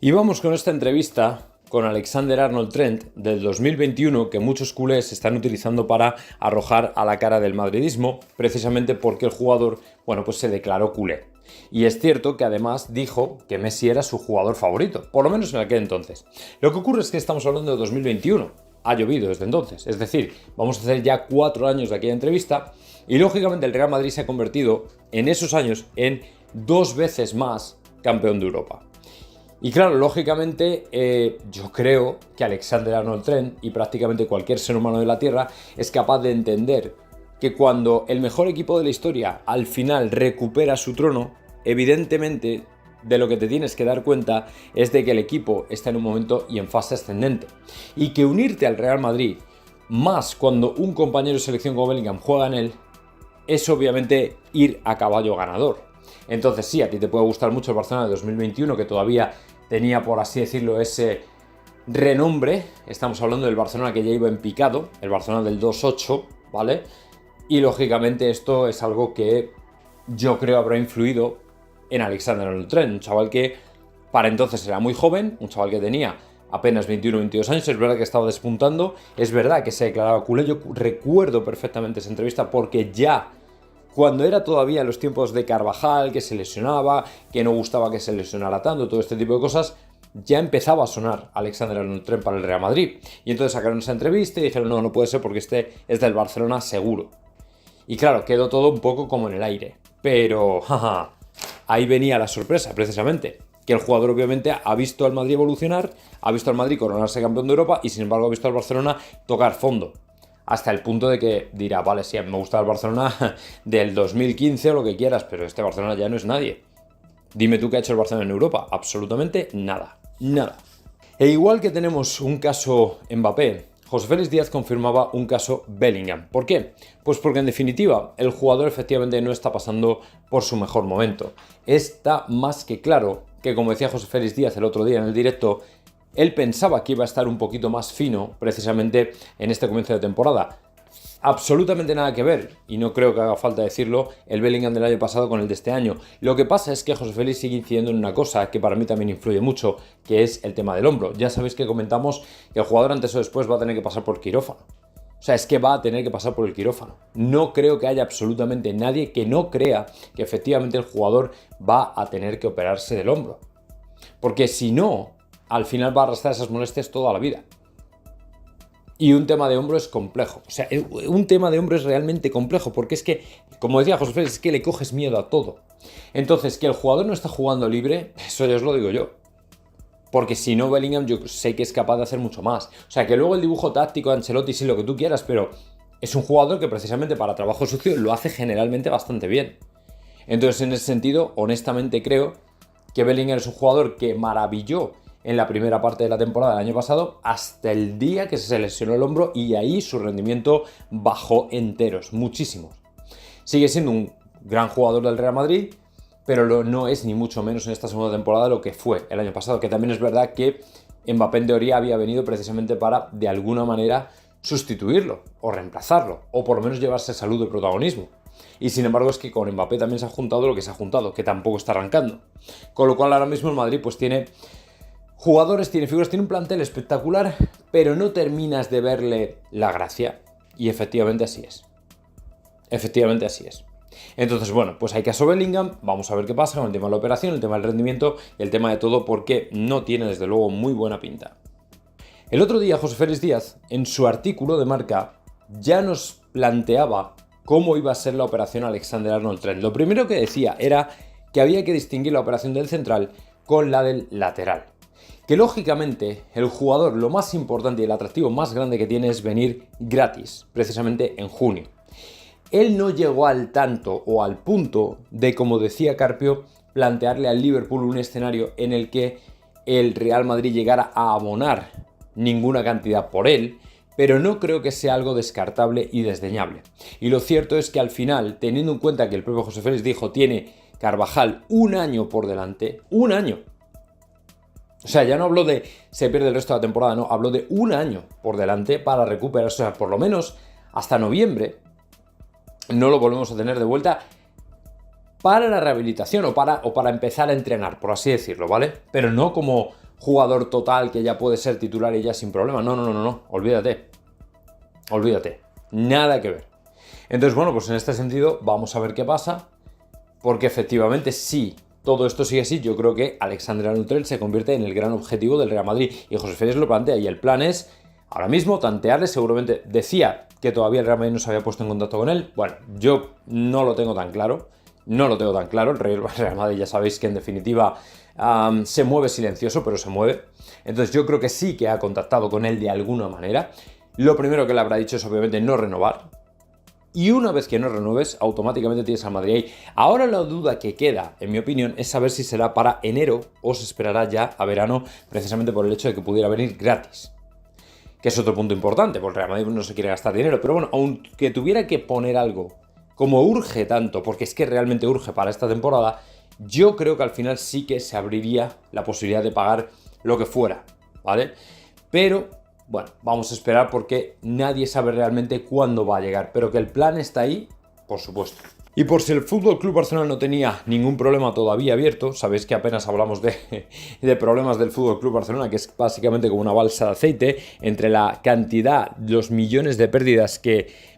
Y vamos con esta entrevista con Alexander-Arnold Trent del 2021 que muchos culés están utilizando para arrojar a la cara del madridismo, precisamente porque el jugador, pues se declaró culé. Y es cierto que además dijo que Messi era su jugador favorito, por lo menos en aquel entonces. Lo que ocurre es que estamos hablando de 2021, ha llovido desde entonces, es decir, vamos a hacer ya 4 años de aquella entrevista y lógicamente el Real Madrid se ha convertido en esos años en 2 veces más campeón de Europa. Y claro, lógicamente yo creo que Alexander-Arnold Trent y prácticamente cualquier ser humano de la Tierra es capaz de entender que cuando el mejor equipo de la historia al final recupera su trono, evidentemente de lo que te tienes que dar cuenta es de que el equipo está en un momento y en fase ascendente. Y que unirte al Real Madrid, más cuando un compañero de selección como Bellingham juega en él, es obviamente ir a caballo ganador. Entonces sí, a ti te puede gustar mucho el Barcelona de 2021, que todavía tenía, por así decirlo, ese renombre. Estamos hablando del Barcelona que ya iba en picado, el Barcelona del 2-8, ¿vale? Y lógicamente esto es algo que yo creo habrá influido en Alexander-Arnold Trent, un chaval que para entonces era muy joven, un chaval que tenía apenas 21 o 22 años, es verdad que estaba despuntando, es verdad que se declaraba culé. Yo recuerdo perfectamente esa entrevista porque ya cuando era todavía los tiempos de Carvajal, que se lesionaba, que no gustaba que se lesionara tanto, todo este tipo de cosas, ya empezaba a sonar Alexander-Arnold Trent para el Real Madrid. Y entonces sacaron esa entrevista y dijeron, no puede ser porque este es del Barcelona seguro. Y claro, quedó todo un poco como en el aire. Pero, ahí venía la sorpresa, precisamente. Que el jugador obviamente ha visto al Madrid evolucionar, ha visto al Madrid coronarse campeón de Europa y sin embargo ha visto al Barcelona tocar fondo. Hasta el punto de que dirá, vale, sí, me gusta el Barcelona del 2015 o lo que quieras, pero este Barcelona ya no es nadie. Dime tú qué ha hecho el Barcelona en Europa. Absolutamente nada. Nada. E igual que tenemos un caso Mbappé, José Félix Díaz confirmaba un caso Bellingham. ¿Por qué? Pues porque en definitiva el jugador efectivamente no está pasando por su mejor momento. Está más que claro que, como decía José Félix Díaz el otro día en el directo, él pensaba que iba a estar un poquito más fino precisamente en este comienzo de temporada. Absolutamente nada que ver, y no creo que haga falta decirlo, el Bellingham del año pasado con el de este año. Lo que pasa es que José Félix sigue incidiendo en una cosa que para mí también influye mucho, que es el tema del hombro. Ya sabéis que comentamos que el jugador antes o después va a tener que pasar por quirófano. O sea, es que va a tener que pasar por el quirófano. No creo que haya absolutamente nadie que no crea que efectivamente el jugador va a tener que operarse del hombro. Porque si no, al final va a arrastrar esas molestias toda la vida. Y un tema de hombro es complejo. O sea, un tema de hombro es realmente complejo porque es que, como decía José Félix, es que le coges miedo a todo. Entonces, que el jugador no está jugando libre, eso ya os lo digo yo. Porque si no, Bellingham yo sé que es capaz de hacer mucho más. O sea, que luego el dibujo táctico de Ancelotti sí lo que tú quieras, pero es un jugador que precisamente para trabajo sucio lo hace generalmente bastante bien. Entonces, en ese sentido, honestamente creo que Bellingham es un jugador que maravilló en la primera parte de la temporada del año pasado hasta el día que se lesionó el hombro y ahí su rendimiento bajó enteros, muchísimos. Sigue siendo un gran jugador del Real Madrid, pero no es ni mucho menos en esta segunda temporada lo que fue el año pasado, que también es verdad que Mbappé en teoría había venido precisamente para, de alguna manera, sustituirlo o reemplazarlo, o por lo menos llevarse salud de protagonismo. Y sin embargo es que con Mbappé también se ha juntado lo que se ha juntado, que tampoco está arrancando. Con lo cual ahora mismo el Madrid pues tiene jugadores, tiene figuras, tiene un plantel espectacular, pero no terminas de verle la gracia. Y efectivamente así es. Efectivamente así es. Entonces, pues hay caso Bellingham, vamos a ver qué pasa con el tema de la operación, el tema del rendimiento y el tema de todo, porque no tiene desde luego muy buena pinta. El otro día José Félix Díaz, en su artículo de Marca, ya nos planteaba cómo iba a ser la operación Alexander-Arnold Trent. Lo primero que decía era que había que distinguir la operación del central con la del lateral. Que lógicamente el jugador, lo más importante y el atractivo más grande que tiene es venir gratis, precisamente en junio. Él no llegó al tanto o al punto de, como decía Carpio, plantearle al Liverpool un escenario en el que el Real Madrid llegara a abonar ninguna cantidad por él, pero no creo que sea algo descartable y desdeñable. Y lo cierto es que al final, teniendo en cuenta que el propio José Félix dijo tiene Carvajal un año por delante, un año. O sea, ya no hablo de se pierde el resto de la temporada, no, hablo de un año por delante para recuperarse, o sea, por lo menos hasta noviembre no lo volvemos a tener de vuelta para la rehabilitación o para empezar a entrenar, por así decirlo, ¿vale? Pero no como jugador total que ya puede ser titular y ya sin problema. No, olvídate. Olvídate. Nada que ver. Entonces, bueno, pues en este sentido vamos a ver qué pasa, porque efectivamente si todo esto sigue así, yo creo que Alexander-Arnold Trent se convierte en el gran objetivo del Real Madrid, y José Félix lo plantea, y el plan es ahora mismo tantearle. Seguramente decía que todavía el Real Madrid no se había puesto en contacto con él. Bueno, yo no lo tengo tan claro, el Real Madrid ya sabéis que en definitiva se mueve silencioso, pero se mueve. Entonces yo creo que sí que ha contactado con él de alguna manera. Lo primero que le habrá dicho es obviamente no renovar. Y una vez que no renueves, automáticamente tienes al Madrid ahí. Ahora la duda que queda, en mi opinión, es saber si será para enero o se esperará ya a verano, precisamente por el hecho de que pudiera venir gratis. Que es otro punto importante, porque el Real Madrid no se quiere gastar dinero. Pero bueno, aunque tuviera que poner algo, como urge tanto, porque es que realmente urge para esta temporada, yo creo que al final sí que se abriría la posibilidad de pagar lo que fuera, ¿vale? Pero bueno, vamos a esperar porque nadie sabe realmente cuándo va a llegar, pero que el plan está ahí, por supuesto. Y por si el FC Barcelona no tenía ningún problema todavía abierto, sabéis que apenas hablamos de problemas del FC Barcelona, que es básicamente como una balsa de aceite, entre la cantidad, los millones de pérdidas que,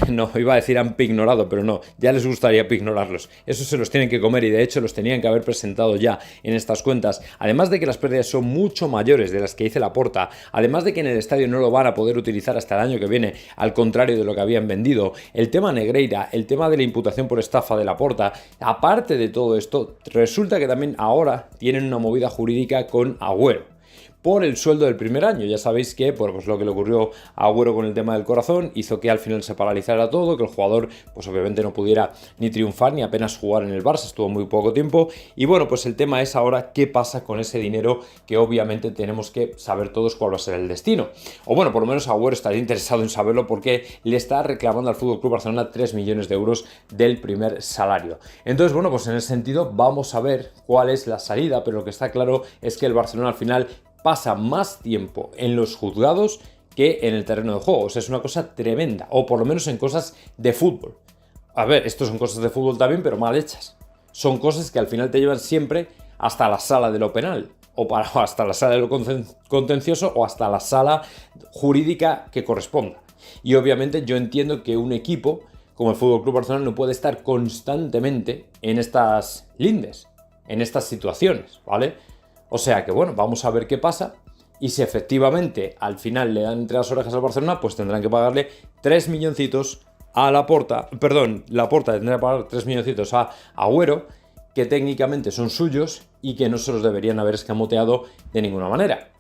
no, iba a decir han pignorado, pero no, ya les gustaría pignorarlos. Eso se los tienen que comer y de hecho los tenían que haber presentado ya en estas cuentas. Además de que las pérdidas son mucho mayores de las que dice Laporta, además de que en el estadio no lo van a poder utilizar hasta el año que viene, al contrario de lo que habían vendido, el tema Negreira, el tema de la imputación por estafa de Laporta, aparte de todo esto, resulta que también ahora tienen una movida jurídica con Agüero por el sueldo del primer año. Ya sabéis que pues lo que le ocurrió a Agüero con el tema del corazón hizo que al final se paralizara todo, que el jugador pues obviamente no pudiera ni triunfar ni apenas jugar en el Barça, estuvo muy poco tiempo. Y bueno, pues el tema es ahora qué pasa con ese dinero, que obviamente tenemos que saber todos cuál va a ser el destino. O bueno, por lo menos Agüero estaría interesado en saberlo porque le está reclamando al FC Barcelona 3 millones de euros del primer salario. Entonces, bueno, pues en ese sentido vamos a ver cuál es la salida, pero lo que está claro es que el Barcelona al final pasa más tiempo en los juzgados que en el terreno de juego. O sea, es una cosa tremenda, o por lo menos en cosas de fútbol. A ver, esto son cosas de fútbol también, pero mal hechas. Son cosas que al final te llevan siempre hasta la sala de lo penal, o hasta la sala de lo contencioso, o hasta la sala jurídica que corresponda. Y obviamente yo entiendo que un equipo como el FC Barcelona no puede estar constantemente en estas lindes, en estas situaciones, ¿vale? O sea que bueno, vamos a ver qué pasa, y si efectivamente al final le dan entre las orejas al Barcelona, pues tendrán que pagarle 3 milloncitos a Laporta, tendrá que pagar 3 milloncitos a Agüero, que técnicamente son suyos y que no se los deberían haber escamoteado de ninguna manera.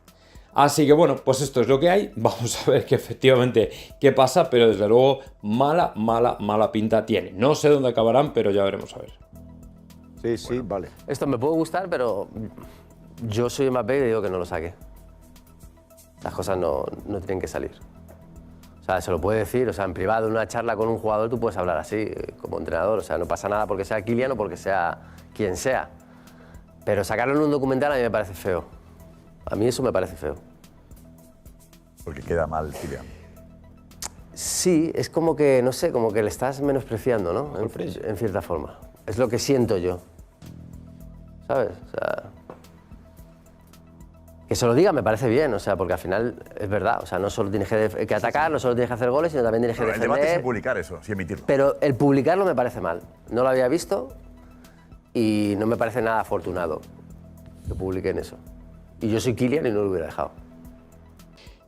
Así que bueno, pues esto es lo que hay, vamos a ver que efectivamente qué pasa, pero desde luego mala pinta tiene. No sé dónde acabarán, pero ya veremos a ver. Sí, bueno, vale. Esto me puede gustar, pero yo soy Mbappé y digo que no lo saque. Las cosas no tienen que salir. O sea, se lo puede decir, o sea, en privado, en una charla con un jugador tú puedes hablar así, como entrenador. O sea, no pasa nada porque sea Kylian o porque sea quien sea. Pero sacarlo en un documental a mí me parece feo. A mí eso me parece feo. Porque queda mal Kylian. Sí, es como que, no sé, como que le estás menospreciando, ¿no? En cierta forma. Es lo que siento yo. ¿Sabes? O sea, que se lo diga me parece bien, o sea, porque al final es verdad, o sea, no solo tienes que atacar, no solo tienes que hacer goles, sino también tienes que defender. El debate es publicar eso, sí emitirlo. Pero el publicarlo me parece mal. No lo había visto y no me parece nada afortunado que publiquen eso. Y yo soy Kylian y no lo hubiera dejado.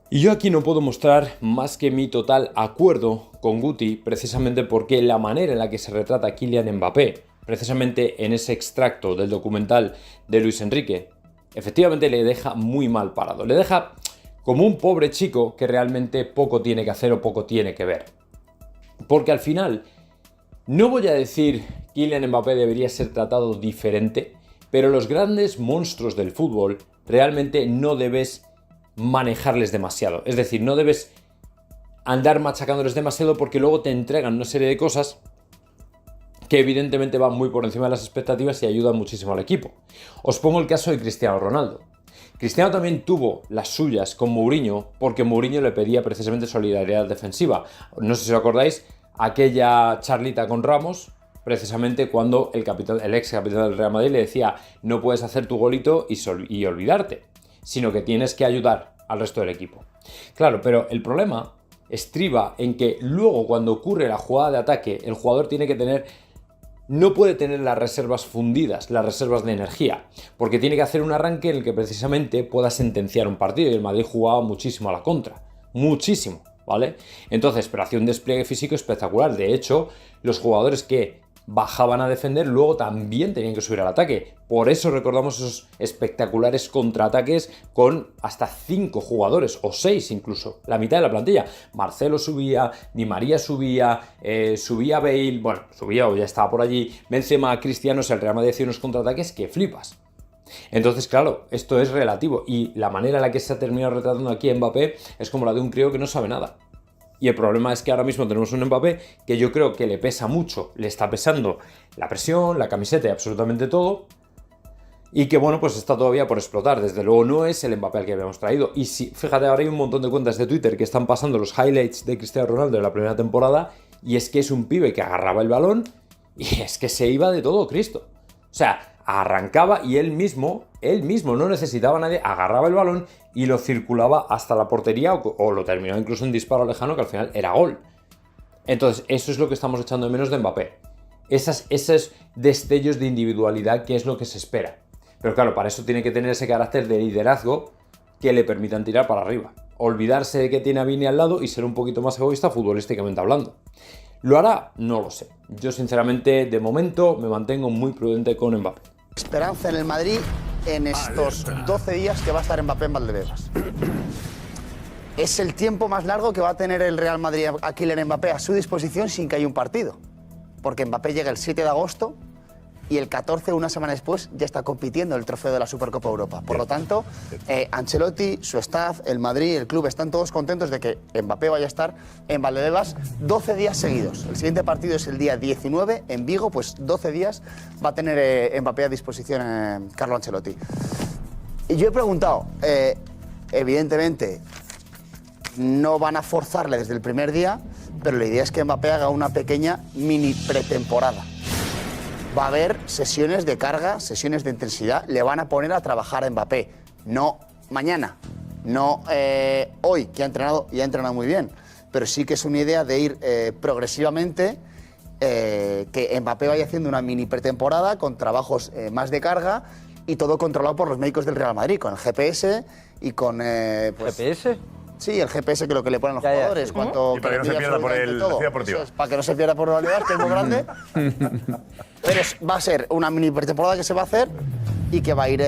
Y yo aquí no puedo mostrar más que mi total acuerdo con Guti, precisamente porque la manera en la que se retrata a Kylian Mbappé, precisamente en ese extracto del documental de Luis Enrique, efectivamente le deja muy mal parado. Le deja como un pobre chico que realmente poco tiene que hacer o poco tiene que ver. Porque al final, no voy a decir Kylian Mbappé debería ser tratado diferente, pero los grandes monstruos del fútbol realmente no debes manejarles demasiado. Es decir, no debes andar machacándoles demasiado porque luego te entregan una serie de cosas que evidentemente van muy por encima de las expectativas y ayudan muchísimo al equipo. Os pongo el caso de Cristiano Ronaldo. Cristiano también tuvo las suyas con Mourinho porque Mourinho le pedía precisamente solidaridad defensiva. No sé si os acordáis, aquella charlita con Ramos, precisamente cuando el ex capitán del Real Madrid le decía no puedes hacer tu golito y olvidarte. sino que tienes que ayudar al resto del equipo. Claro, pero el problema estriba en que luego cuando ocurre la jugada de ataque, el jugador no puede tener las reservas fundidas, las reservas de energía, porque tiene que hacer un arranque en el que precisamente pueda sentenciar un partido, y el Madrid jugaba muchísimo a la contra, muchísimo, ¿vale? Entonces, pero hacía un despliegue físico espectacular. De hecho, los jugadores que bajaban a defender luego también tenían que subir al ataque. Por eso recordamos esos espectaculares contraataques con hasta 5 jugadores, o 6 incluso, la mitad de la plantilla. Marcelo subía, Di María subía, subía Bale, bueno, subía o ya estaba por allí, Benzema, Cristiano, el Real Madrid hacía unos contraataques que flipas. Entonces, claro, esto es relativo, y la manera en la que se ha terminado retratando aquí a Mbappé es como la de un crío que no sabe nada. Y el problema es que ahora mismo tenemos un Mbappé que yo creo que le pesa mucho, le está pesando la presión, la camiseta y absolutamente todo, y que bueno, pues está todavía por explotar. Desde luego no es el Mbappé al que habíamos traído. Y si, fíjate, ahora hay un montón de cuentas de Twitter que están pasando los highlights de Cristiano Ronaldo de la primera temporada, y es que es un pibe que agarraba el balón y es que se iba de todo Cristo. O sea, arrancaba y él mismo, no necesitaba a nadie, agarraba el balón y lo circulaba hasta la portería o lo terminó incluso en disparo lejano, que al final era gol. Entonces, eso es lo que estamos echando de menos de Mbappé. Esos destellos de individualidad, que es lo que se espera. Pero claro, para eso tiene que tener ese carácter de liderazgo que le permitan tirar para arriba. Olvidarse de que tiene a Vini al lado y ser un poquito más egoísta futbolísticamente hablando. ¿Lo hará? No lo sé. Yo sinceramente, de momento, me mantengo muy prudente con Mbappé. Esperanza en el Madrid en estos 12 días que va a estar Mbappé en Valdebebas. Es el tiempo más largo que va a tener el Real Madrid a Kylian Mbappé a su disposición sin que haya un partido. Porque Mbappé llega el 7 de agosto y el 14, una semana después, ya está compitiendo el trofeo de la Supercopa Europa. Por lo tanto, Ancelotti, su staff, el Madrid, el club, están todos contentos de que Mbappé vaya a estar en Valdebebas 12 días seguidos. El siguiente partido es el día 19 en Vigo, pues 12 días va a tener Mbappé a disposición Carlo Ancelotti. Y yo he preguntado, evidentemente, no van a forzarle desde el primer día, pero la idea es que Mbappé haga una pequeña mini pretemporada. Va a haber sesiones de carga, sesiones de intensidad, le van a poner a trabajar a Mbappé. No mañana, no hoy, que ha entrenado y ha entrenado muy bien, pero sí que es una idea de ir progresivamente, que Mbappé vaya haciendo una mini pretemporada con trabajos más de carga y todo controlado por los médicos del Real Madrid, con el GPS y con... pues, ¿GPS? Sí, el GPS, que es lo que le ponen los jugadores. Y para que no se pierda por la ciudad deportiva. Para que no se pierda por la realidad, que es muy grande. Pero va a ser una mini pretemporada que se va a hacer y que va a ir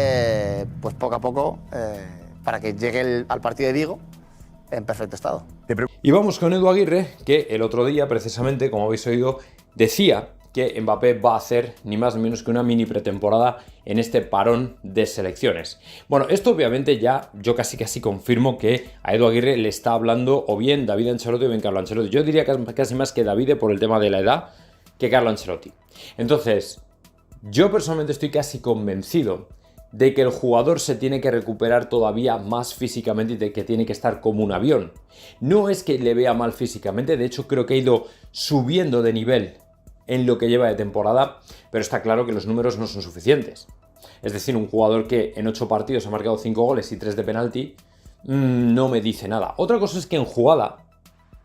pues poco a poco para que llegue al partido de Vigo en perfecto estado. Y vamos con Edu Aguirre, que el otro día, precisamente, como habéis oído, decía que Mbappé va a hacer ni más ni menos que una mini pretemporada en este parón de selecciones. Bueno, esto obviamente ya yo casi confirmo que a Edu Aguirre le está hablando o bien David Ancelotti o bien Carlo Ancelotti. Yo diría casi más que David por el tema de la edad que Carlo Ancelotti. Entonces, yo personalmente estoy casi convencido de que el jugador se tiene que recuperar todavía más físicamente y de que tiene que estar como un avión. No es que le vea mal físicamente, de hecho creo que ha ido subiendo de nivel en lo que lleva de temporada, pero está claro que los números no son suficientes. Es decir, un jugador que en 8 partidos ha marcado 5 goles y 3 de penalti, no me dice nada. Otra cosa es que en jugada,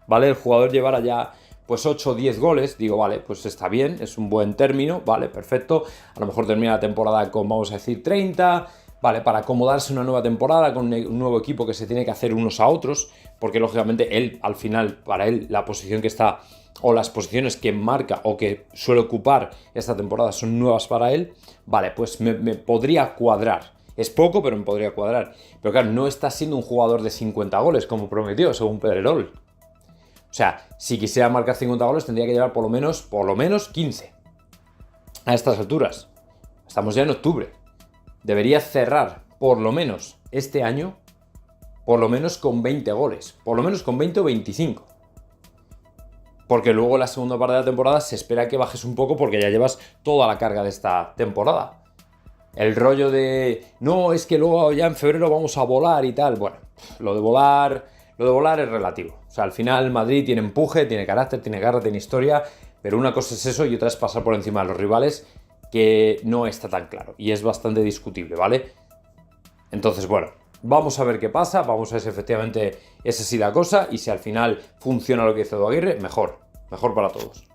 ¿vale? El jugador llevara ya pues 8 o 10 goles, digo, vale, pues está bien, es un buen término, vale, perfecto. A lo mejor termina la temporada con, vamos a decir, 30, vale, para acomodarse una nueva temporada con un nuevo equipo que se tiene que hacer unos a otros, porque lógicamente él, al final, para él, la posición que está, o las posiciones que marca o que suele ocupar esta temporada son nuevas para él, vale, pues me podría cuadrar. Es poco, pero me podría cuadrar. Pero claro, no está siendo un jugador de 50 goles, como prometió, según Pedrerol. O sea, si quisiera marcar 50 goles, tendría que llevar por lo menos 15. A estas alturas. Estamos ya en octubre. Debería cerrar, por lo menos, este año, por lo menos con 20 goles. Por lo menos con 20 o 25. Porque luego en la segunda parte de la temporada se espera que bajes un poco porque ya llevas toda la carga de esta temporada. El rollo de, no, es que luego ya en febrero vamos a volar y tal. Bueno, lo de volar es relativo. O sea, al final Madrid tiene empuje, tiene carácter, tiene garra, tiene historia, pero una cosa es eso y otra es pasar por encima de los rivales, que no está tan claro y es bastante discutible, ¿vale? Entonces, bueno, Vamos a ver qué pasa, vamos a ver si efectivamente es así la cosa y si al final funciona lo que dice Edu Aguirre, mejor para todos.